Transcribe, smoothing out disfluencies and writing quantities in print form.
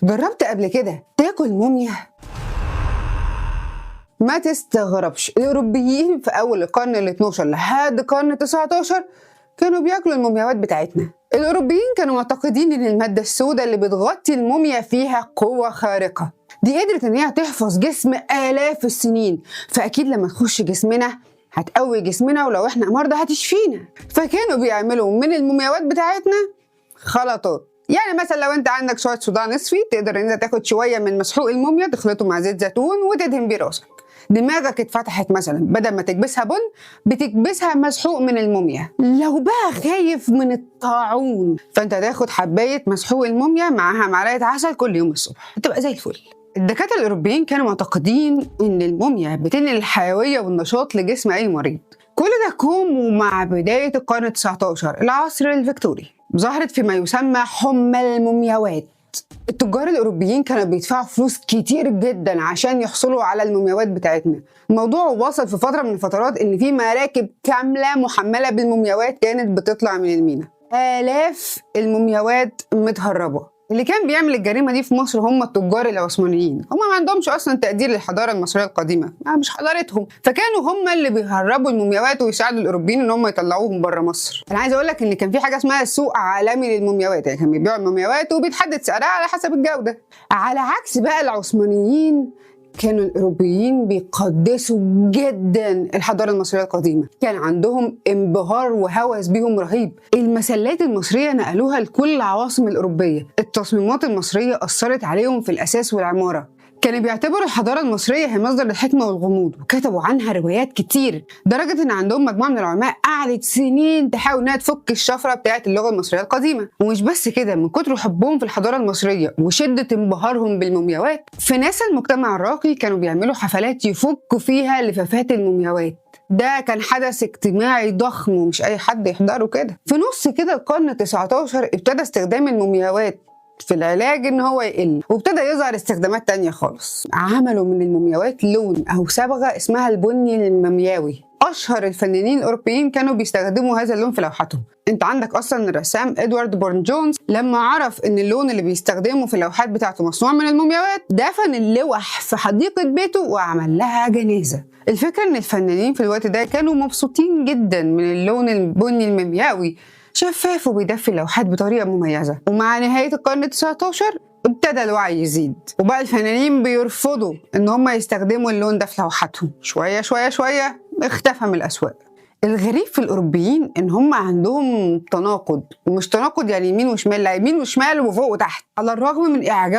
جربت قبل كده تاكل موميا؟ ما تستغربش، الأوروبيين في أول القرن ال 12 لحد القرن 19 كانوا بياكلوا المومياوات بتاعتنا. الأوروبيين كانوا معتقدين إن المادة السوداء اللي بتغطي الموميا فيها قوة خارقة، دي قدرت إن هي تحفظ جسم آلاف السنين، فأكيد لما تخش جسمنا هتقوي جسمنا، ولو إحنا مرضى هتشفينا. فكانوا بيعملوا من المومياوات بتاعتنا خلطات. يعني مثلا لو انت عندك شويه صداع نصفي، تقدر ان انت تاخد شويه من مسحوق الموميا تخلطه مع زيت زيتون وتدهن بيه راسك. دماغك اتفتحت مثلا، بدل ما تكبسها بن بتكبسها مسحوق من الموميا. لو بقى خايف من الطاعون، فانت تاخد حبايه مسحوق الموميا معاها معلقه عسل كل يوم الصبح، هتبقى زي الفل. الدكاتره الاوروبيين كانوا معتقدين ان الموميا بتنقل الحيويه والنشاط لجسم اي مريض. كل ده كوم، ومع بدايه القرن 19 العصر الفيكتوري ظهرت فيما يسمى حمى المومياوات. التجار الأوروبيين كانوا بيدفعوا فلوس كتير جدا عشان يحصلوا على المومياوات بتاعتنا. الموضوع وصل في فترة من الفترات إن في مراكب كاملة محملة بالمومياوات كانت بتطلع من الميناء. آلاف المومياوات متهربة. اللي كان بيعمل الجريمة دي في مصر هم التجار العثمانيين. هم ما عندهمش أصلا تقدير للحضارة المصرية القديمة، مش حضارتهم، فكانوا هم اللي بيهربوا المومياوات ويساعدوا الأوروبيين إن هم يطلعوهم بره مصر. أنا عايز أقول لك إن كان في حاجة اسمها سوق عالمي للمومياوات، يعني كانوا بيبيعوا المومياوات وبيتحدد سعرها على حسب الجودة. على عكس بقى العثمانيين، كانوا الأوروبيين بيقدسوا جدا الحضارة المصرية القديمة، كان عندهم انبهار وهوس بيهم رهيب. المسلات المصرية نقلوها لكل العواصم الأوروبية، التصميمات المصرية أثرت عليهم في الأساس والعمارة. كانوا بيعتبروا الحضارة المصرية هي مصدر الحكمة والغموض، وكتبوا عنها روايات كتير، لدرجة إن عندهم مجموعة من العلماء قعدت سنين تحاول إنها تفك الشفرة بتاعة اللغة المصرية القديمة. ومش بس كده، من كتر حبهم في الحضارة المصرية وشدة انبهارهم بالمومياوات، في ناس المجتمع الراقي كانوا بيعملوا حفلات يفكوا فيها لفافات المومياوات. ده كان حدث اجتماعي ضخم ومش أي حد يحضره كده. في نص كده القرن 19 ابتدى استخدام المومياوات في العلاج ان هو يقل، وابتدى يظهر استخدامات تانية خالص. عملوا من المومياوات لون او صبغة اسمها البني المومياوي. اشهر الفنانين الاوروبيين كانوا بيستخدموا هذا اللون في لوحاتهم. انت عندك اصلا الرسام ادوارد بورن جونز، لما عرف ان اللون اللي بيستخدمه في اللوحات بتاعته مصنوع من المومياوات، دفن اللوح في حديقة بيته وعمل لها جنازة. الفكرة ان الفنانين في الوقت ده كانوا مبسوطين جدا من اللون البني المومياوي، شفاف وبيدفي اللوحات بطريقة مميزة. ومع نهاية القرن 19 ابتدى الوعي يزيد، وبقى الفنانين بيرفضوا ان هم يستخدموا اللون ده في لوحاتهم. شوية شوية شوية اختفى من الأسواق. الغريب في الأوروبيين ان هم عندهم تناقض، ومش تناقض يعني يمين وشمال، لا، يمين وشمال وفوق وتحت. على الرغم من إعجاب